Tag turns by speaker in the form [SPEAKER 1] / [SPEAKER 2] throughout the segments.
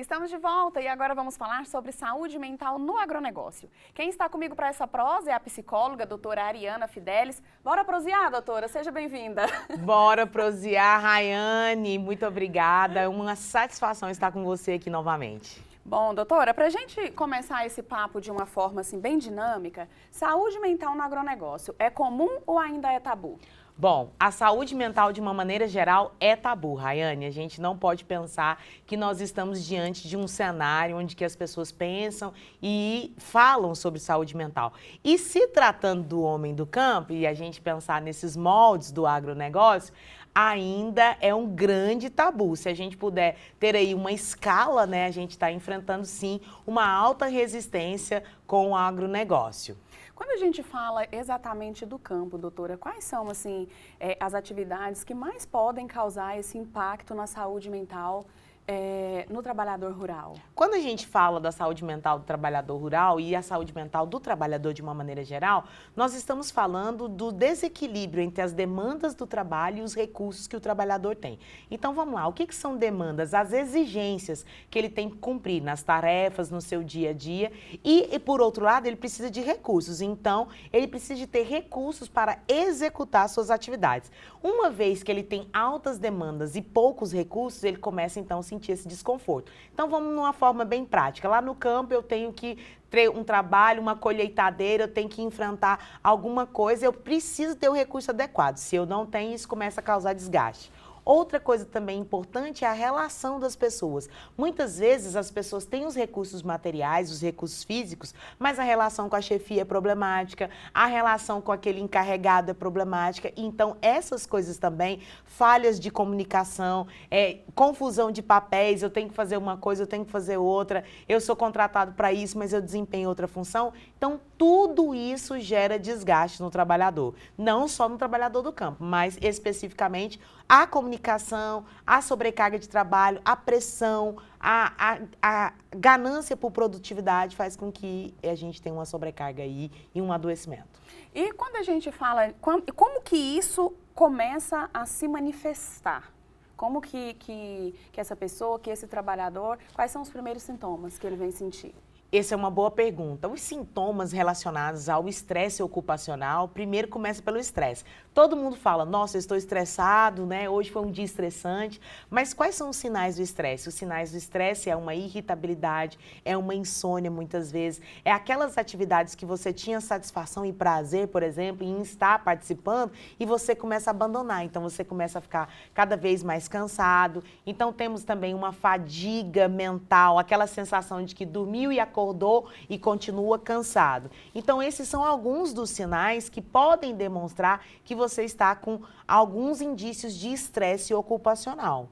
[SPEAKER 1] Estamos de volta e agora vamos falar sobre saúde mental no agronegócio. Quem está comigo para essa prosa é a psicóloga, doutora Ariana Fidelis. Bora prosear, doutora? Seja bem-vinda.
[SPEAKER 2] Bora prosear, Rayane. Muito obrigada. É uma satisfação estar com você aqui novamente.
[SPEAKER 1] Bom, doutora, para a gente começar esse papo de uma forma assim bem dinâmica, saúde mental no agronegócio é comum ou ainda é tabu?
[SPEAKER 2] Bom, a saúde mental, de uma maneira geral, é tabu, Rayane. A gente não pode pensar que nós estamos diante de um cenário onde que as pessoas pensam e falam sobre saúde mental. E se tratando do homem do campo, e a gente pensar nesses moldes do agronegócio, ainda é um grande tabu. Se a gente puder ter aí uma escala, né, a gente está enfrentando, sim, uma alta resistência com o agronegócio.
[SPEAKER 1] Quando a gente fala exatamente do campo, doutora, quais são, assim, as atividades que mais podem causar esse impacto na saúde mental no trabalhador rural?
[SPEAKER 2] Quando a gente fala da saúde mental do trabalhador rural e a saúde mental do trabalhador de uma maneira geral, nós estamos falando do desequilíbrio entre as demandas do trabalho e os recursos que o trabalhador tem. Então vamos lá, o que são demandas? As exigências que ele tem que cumprir nas tarefas, no seu dia a dia e por outro lado, ele precisa de recursos. Então, ele precisa de ter recursos para executar suas atividades. Uma vez que ele tem altas demandas e poucos recursos, ele começa então a sentir esse desconforto. Então vamos numa forma bem prática. Lá no campo eu tenho que ter um trabalho, uma colheitadeira, eu tenho que enfrentar alguma coisa, eu preciso ter o recurso adequado. Se eu não tenho, isso começa a causar desgaste. Outra coisa também importante é a relação das pessoas. Muitas vezes as pessoas têm os recursos materiais, os recursos físicos, mas a relação com a chefia é problemática, a relação com aquele encarregado é problemática. Então essas coisas também, falhas de comunicação, confusão de papéis, eu tenho que fazer uma coisa, eu tenho que fazer outra, eu sou contratado para isso, mas eu desempenho outra função. Então tudo isso gera desgaste no trabalhador. Não só no trabalhador do campo, mas especificamente a comunicação, a sobrecarga de trabalho, a pressão, a ganância por produtividade faz com que a gente tenha uma sobrecarga aí e um adoecimento.
[SPEAKER 1] E quando a gente fala, como que isso começa a se manifestar? Como que essa pessoa, que esse trabalhador, quais são os primeiros sintomas que ele vem sentir?
[SPEAKER 2] Essa é uma boa pergunta. Os sintomas relacionados ao estresse ocupacional, primeiro começa pelo estresse. Todo mundo fala, nossa, eu estou estressado, né? Hoje foi um dia estressante. Mas quais são os sinais do estresse? Os sinais do estresse é uma irritabilidade, é uma insônia muitas vezes, é aquelas atividades que você tinha satisfação e prazer, por exemplo, em estar participando e você começa a abandonar. Então você começa a ficar cada vez mais cansado. Então temos também uma fadiga mental, aquela sensação de que dormiu e acordou e continua cansado. Então, esses são alguns dos sinais que podem demonstrar que você está com alguns indícios de estresse ocupacional.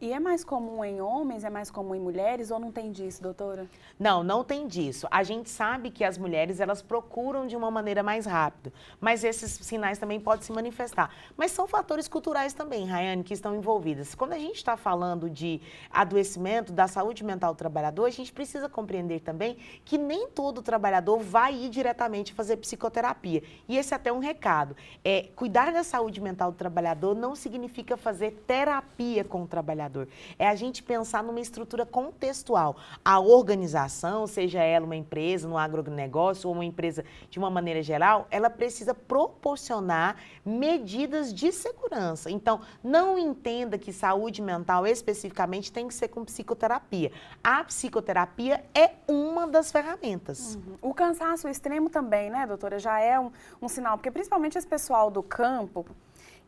[SPEAKER 1] E é mais comum em homens, é mais comum em mulheres ou não tem disso, doutora?
[SPEAKER 2] Não, não tem disso. A gente sabe que as mulheres, elas procuram de uma maneira mais rápida, mas esses sinais também podem se manifestar. Mas são fatores culturais também, Rayane, que estão envolvidos. Quando a gente está falando de adoecimento da saúde mental do trabalhador, a gente precisa compreender também que nem todo trabalhador vai ir diretamente fazer psicoterapia. E esse é até um recado. Cuidar da saúde mental do trabalhador não significa fazer terapia com o trabalhador. É a gente pensar numa estrutura contextual. A organização, seja ela uma empresa, no agronegócio ou uma empresa de uma maneira geral, ela precisa proporcionar medidas de segurança. Então, não entenda que saúde mental especificamente tem que ser com psicoterapia. A psicoterapia é uma das ferramentas.
[SPEAKER 1] O cansaço extremo também, né, doutora, já é um sinal, porque principalmente esse pessoal do campo,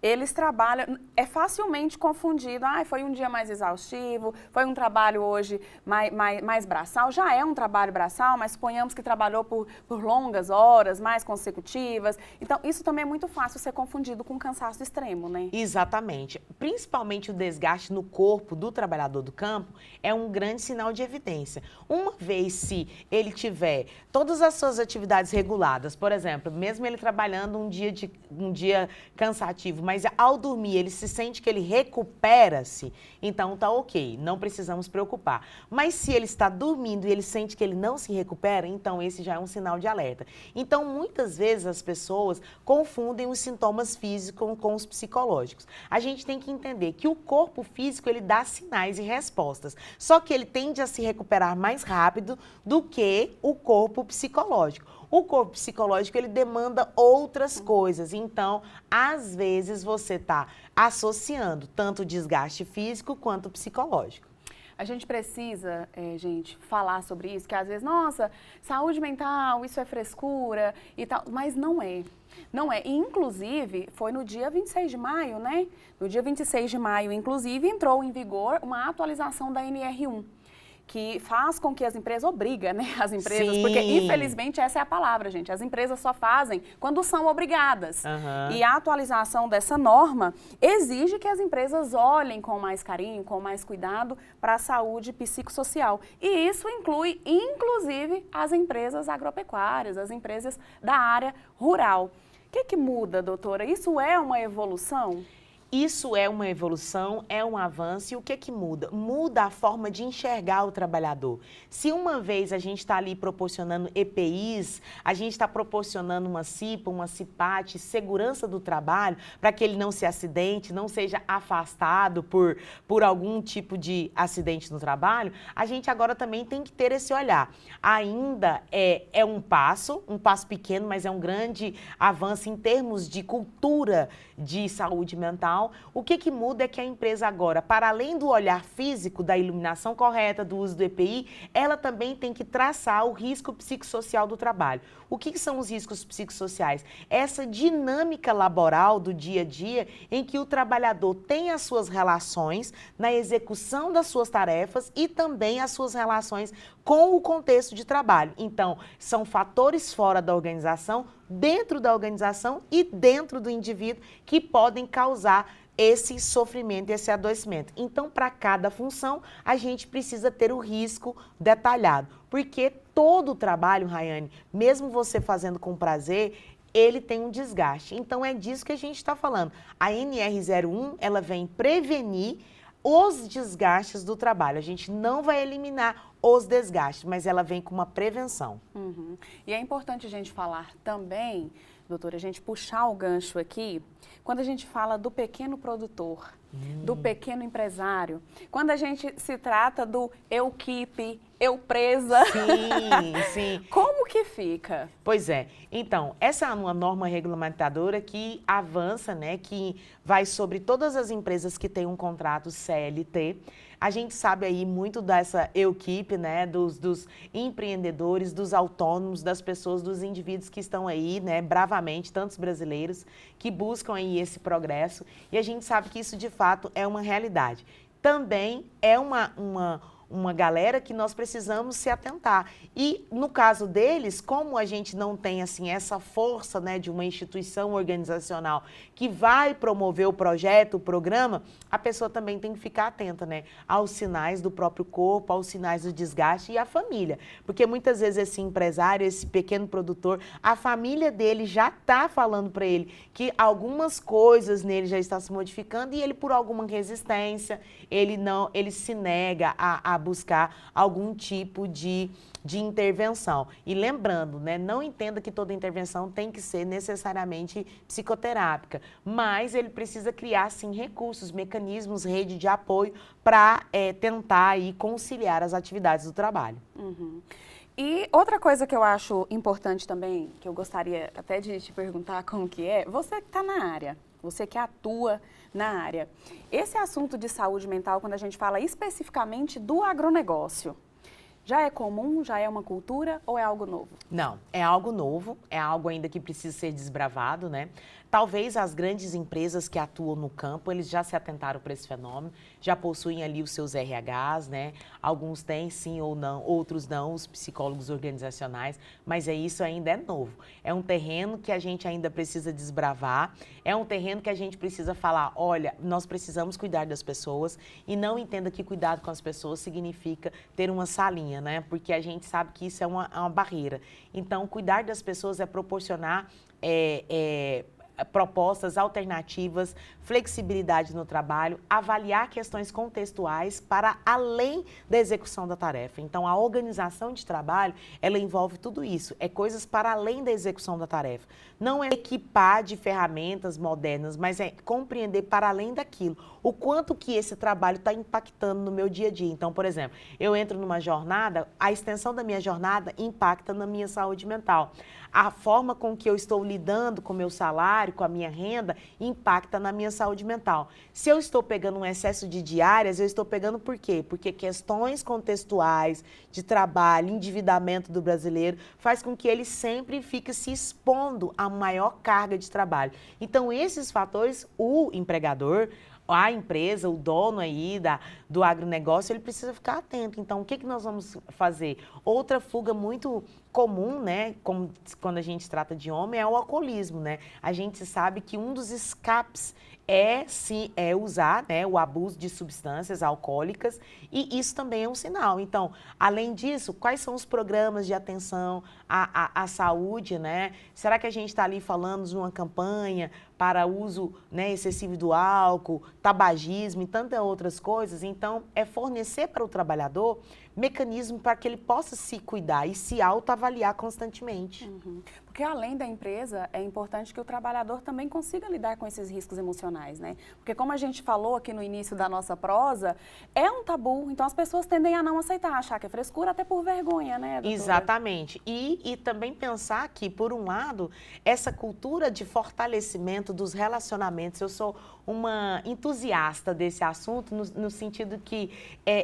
[SPEAKER 1] eles trabalham, é facilmente confundido, foi um dia mais exaustivo, foi um trabalho hoje mais braçal, já é um trabalho braçal, mas suponhamos que trabalhou por longas horas, mais consecutivas, então isso também é muito fácil ser confundido com cansaço extremo, né?
[SPEAKER 2] Exatamente, principalmente o desgaste no corpo do trabalhador do campo é um grande sinal de evidência. Uma vez se ele tiver todas as suas atividades reguladas, por exemplo, mesmo ele trabalhando um dia cansativo, mas ao dormir ele se sente que ele recupera-se, então tá ok, não precisamos preocupar. Mas se ele está dormindo e ele sente que ele não se recupera, então esse já é um sinal de alerta. Então, muitas vezes as pessoas confundem os sintomas físicos com os psicológicos. A gente tem que entender que o corpo físico, ele dá sinais e respostas, só que ele tende a se recuperar mais rápido do que o corpo psicológico. O corpo psicológico, ele demanda outras coisas, então, às vezes, você está associando tanto o desgaste físico quanto psicológico.
[SPEAKER 1] A gente precisa, gente, falar sobre isso, que às vezes, nossa, saúde mental, isso é frescura e tal, mas não é. Não é. E, inclusive, foi no dia 26 de maio, né? No dia 26 de maio, inclusive, entrou em vigor uma atualização da NR1. Que faz com que as empresas, obriga, né, as empresas,
[SPEAKER 2] Sim.
[SPEAKER 1] porque infelizmente essa é a palavra, gente, as empresas só fazem quando são obrigadas. E a atualização dessa norma exige que as empresas olhem com mais carinho, com mais cuidado para a saúde psicossocial. E isso inclui, inclusive, as empresas agropecuárias, as empresas da área rural. O que muda, doutora? Isso é uma evolução?
[SPEAKER 2] Isso é uma evolução, é um avanço. E o que muda? Muda a forma de enxergar o trabalhador. Se uma vez a gente está ali proporcionando EPIs, a gente está proporcionando uma CIPA, uma CIPAT, segurança do trabalho, para que ele não se acidente, não seja afastado por algum tipo de acidente no trabalho, a gente agora também tem que ter esse olhar. Ainda é um passo pequeno, mas é um grande avanço em termos de cultura de saúde mental. O que muda é que a empresa agora, para além do olhar físico, da iluminação correta, do uso do EPI, ela também tem que traçar o risco psicossocial do trabalho. O que são os riscos psicossociais? Essa dinâmica laboral do dia a dia em que o trabalhador tem as suas relações na execução das suas tarefas e também as suas relações com o contexto de trabalho. Então, são fatores fora da organização, dentro da organização e dentro do indivíduo que podem causar esse sofrimento e esse adoecimento. Então, para cada função, a gente precisa ter o risco detalhado, porque todo o trabalho, Rayane, mesmo você fazendo com prazer, ele tem um desgaste. Então, é disso que a gente está falando. A NR01, ela vem prevenir os desgastes do trabalho. A gente não vai eliminar os desgastes, mas ela vem com uma prevenção.
[SPEAKER 1] E é importante a gente falar também, doutora, a gente puxar o gancho aqui, quando a gente fala do pequeno produtor, do pequeno empresário, quando a gente se trata do eu keep, eu presa.
[SPEAKER 2] Sim, sim.
[SPEAKER 1] Como que fica?
[SPEAKER 2] Pois é. Então, essa é uma norma regulamentadora que avança, né, que vai sobre todas as empresas que têm um contrato CLT. A gente sabe aí muito dessa equipe, né, dos empreendedores, dos autônomos, das pessoas, dos indivíduos que estão aí, né, bravamente, tantos brasileiros que buscam aí esse progresso. E a gente sabe que isso, de fato, é uma realidade. Também é uma galera que nós precisamos se atentar. E, no caso deles, como a gente não tem, assim, essa força, né, de uma instituição organizacional que vai promover o projeto, o programa, a pessoa também tem que ficar atenta, né, aos sinais do próprio corpo, aos sinais do desgaste e à família. Porque muitas vezes esse empresário, esse pequeno produtor, a família dele já está falando para ele que algumas coisas nele já estão se modificando e ele, por alguma resistência, ele se nega a buscar algum tipo de intervenção. E lembrando, né, não entenda que toda intervenção tem que ser necessariamente psicoterápica, mas ele precisa criar, sim, recursos, mecanismos, rede de apoio para tentar aí, conciliar as atividades do trabalho.
[SPEAKER 1] E outra coisa que eu acho importante também, que eu gostaria até de te perguntar como que é, você que está na área, você que atua na área, esse assunto de saúde mental, quando a gente fala especificamente do agronegócio, já é comum, já é uma cultura ou é algo novo?
[SPEAKER 2] Não, é algo novo, é algo ainda que precisa ser desbravado, né? Talvez as grandes empresas que atuam no campo, eles já se atentaram para esse fenômeno, já possuem ali os seus RHs, né? Alguns têm sim ou não, outros não, os psicólogos organizacionais, mas isso ainda é novo. É um terreno que a gente ainda precisa desbravar, é um terreno que a gente precisa falar, olha, nós precisamos cuidar das pessoas e não entenda que cuidado com as pessoas significa ter uma salinha, né? Porque a gente sabe que isso é uma barreira. Então, cuidar das pessoas é proporcionar propostas alternativas, flexibilidade no trabalho, avaliar questões contextuais para além da execução da tarefa. Então, a organização de trabalho, ela envolve tudo isso, é coisas para além da execução da tarefa. Não é equipar de ferramentas modernas, mas é compreender para além daquilo, o quanto que esse trabalho está impactando no meu dia a dia. Então, por exemplo, eu entro numa jornada, a extensão da minha jornada impacta na minha saúde mental. A forma com que eu estou lidando com o meu salário, com a minha renda, impacta na minha saúde mental. Se eu estou pegando um excesso de diárias, eu estou pegando por quê? Porque questões contextuais de trabalho, endividamento do brasileiro, faz com que ele sempre fique se expondo a maior carga de trabalho. Então, esses fatores, o empregador, a empresa, o dono aí do agronegócio, ele precisa ficar atento. Então, o que nós vamos fazer? Outra fuga muito comum, né, como quando a gente trata de homem, é o alcoolismo, né? A gente sabe que um dos escapes é usar, né, o abuso de substâncias alcoólicas, e isso também é um sinal. Então, além disso, quais são os programas de atenção à saúde, né? Será que a gente está ali falando de uma campanha para uso, né, excessivo do álcool, tabagismo e tantas outras coisas? Então, é fornecer para o trabalhador mecanismo para que ele possa se cuidar e se autoavaliar constantemente.
[SPEAKER 1] Porque além da empresa, é importante que o trabalhador também consiga lidar com esses riscos emocionais, né? Porque como a gente falou aqui no início da nossa prosa, é um tabu, então as pessoas tendem a não aceitar, achar que é frescura, até por vergonha, né, doutora?
[SPEAKER 2] Exatamente. E também pensar que, por um lado, essa cultura de fortalecimento dos relacionamentos, eu sou uma entusiasta desse assunto, no sentido que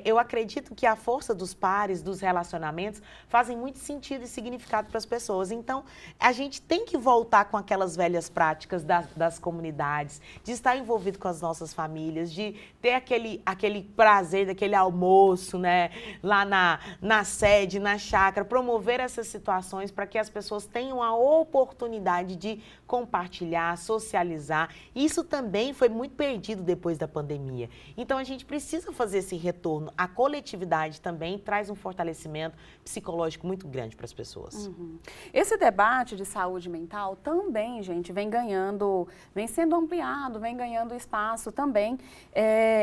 [SPEAKER 2] eu acredito que a força dos pares, dos relacionamentos, fazem muito sentido e significado para as pessoas. Então, a gente tem que voltar com aquelas velhas práticas das comunidades, de estar envolvido com as nossas famílias, de ter aquele prazer daquele almoço, né, lá na sede, na chácara, promover essas situações para que as pessoas tenham a oportunidade de compartilhar, socializar. Isso também foi muito perdido depois da pandemia. Então, a gente precisa fazer esse retorno. A coletividade também traz um fortalecimento psicológico muito grande para as pessoas.
[SPEAKER 1] Esse debate de saúde mental também, gente, vem sendo ampliado, vem ganhando espaço também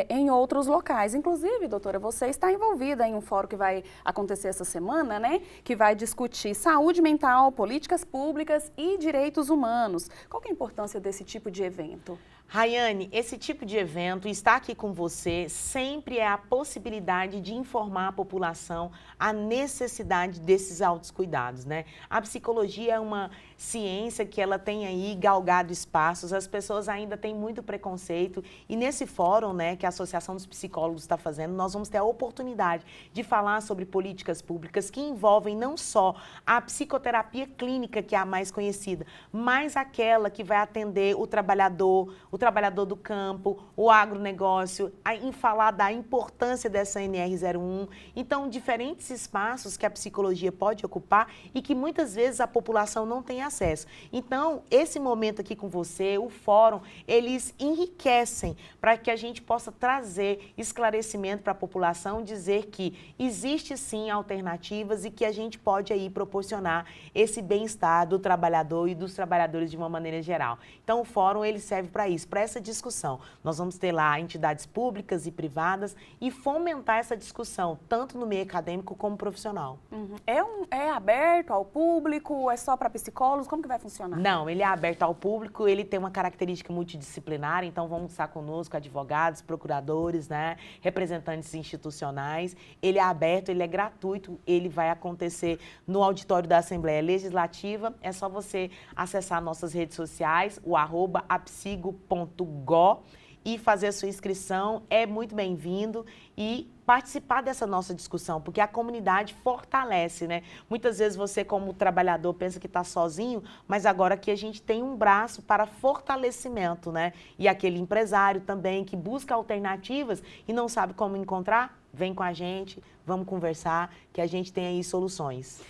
[SPEAKER 1] em outros locais. Inclusive, doutora, você está envolvida em um fórum que vai acontecer essa semana, né? Que vai discutir saúde mental, políticas públicas e direitos humanos. Qual que é a importância desse tipo de evento?
[SPEAKER 2] Rayane, esse tipo de evento, estar aqui com você, sempre é a possibilidade de informar a população a necessidade desses autocuidados, né? A psicologia é uma ciência que ela tem aí galgado espaços, as pessoas ainda têm muito preconceito, e nesse fórum, né, que a Associação dos Psicólogos está fazendo, nós vamos ter a oportunidade de falar sobre políticas públicas que envolvem não só a psicoterapia clínica, que é a mais conhecida, mas aquela que vai atender o trabalhador do campo, o agronegócio, em falar da importância dessa NR01. Então, diferentes espaços que a psicologia pode ocupar e que muitas vezes a população não tem acesso. Então, esse momento aqui com você, o fórum, eles enriquecem para que a gente possa trazer esclarecimento para a população, dizer que existe sim alternativas e que a gente pode aí proporcionar esse bem-estar do trabalhador e dos trabalhadores de uma maneira geral. Então, o fórum, ele serve para isso, para essa discussão. Nós vamos ter lá entidades públicas e privadas e fomentar essa discussão, tanto no meio acadêmico como profissional.
[SPEAKER 1] É aberto ao público? É só para psicólogos? Como que vai funcionar?
[SPEAKER 2] Não, ele é aberto ao público, ele tem uma característica multidisciplinar, então vamos estar conosco advogados, procuradores, né, representantes institucionais. Ele é aberto, ele é gratuito, ele vai acontecer no auditório da Assembleia Legislativa. É só você acessar nossas redes sociais, o @apsigo.go, e fazer a sua inscrição. É muito bem-vindo e participar dessa nossa discussão, porque a comunidade fortalece, né? Muitas vezes você, como trabalhador, pensa que está sozinho, mas agora aqui a gente tem um braço para fortalecimento, né? E aquele empresário também que busca alternativas e não sabe como encontrar, vem com a gente, vamos conversar, que a gente tem aí soluções.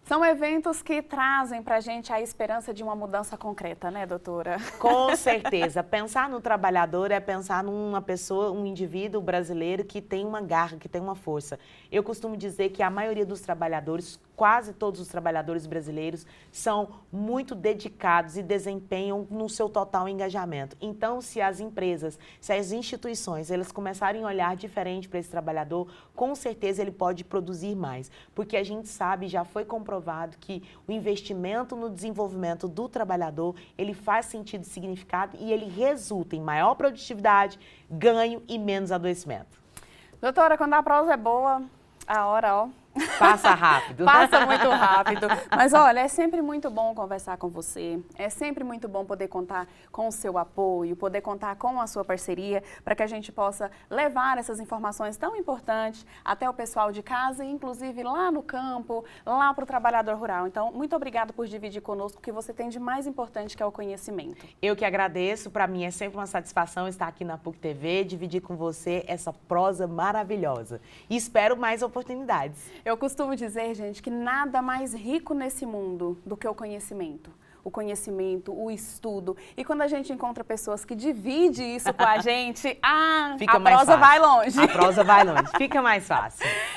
[SPEAKER 1] São eventos que trazem para a gente a esperança de uma mudança concreta, né, doutora?
[SPEAKER 2] Com certeza. Pensar no trabalhador é pensar numa pessoa, um indivíduo brasileiro que tem uma garra, que tem uma força. Eu costumo dizer que a maioria dos trabalhadores quase todos os trabalhadores brasileiros são muito dedicados e desempenham no seu total engajamento. Então, se as empresas, se as instituições, elas começarem a olhar diferente para esse trabalhador, com certeza ele pode produzir mais. Porque a gente sabe, já foi comprovado que o investimento no desenvolvimento do trabalhador, ele faz sentido e significado e ele resulta em maior produtividade, ganho e menos adoecimento.
[SPEAKER 1] Doutora, quando a prosa é boa, a hora, ó...
[SPEAKER 2] Passa rápido.
[SPEAKER 1] Passa muito rápido. Mas olha, é sempre muito bom conversar com você. É sempre muito bom poder contar com o seu apoio, poder contar com a sua parceria, para que a gente possa levar essas informações tão importantes até o pessoal de casa e inclusive lá no campo, lá para o trabalhador rural. Então, muito obrigada por dividir conosco o que você tem de mais importante, que é o conhecimento.
[SPEAKER 2] Eu que agradeço. Para mim é sempre uma satisfação estar aqui na PUC TV, dividir com você essa prosa maravilhosa. E espero mais oportunidades.
[SPEAKER 1] Eu costumo dizer, gente, que nada mais rico nesse mundo do que o conhecimento. O conhecimento, o estudo. E quando a gente encontra pessoas que dividem isso com a gente, a prosa vai longe.
[SPEAKER 2] A prosa vai longe, fica mais fácil.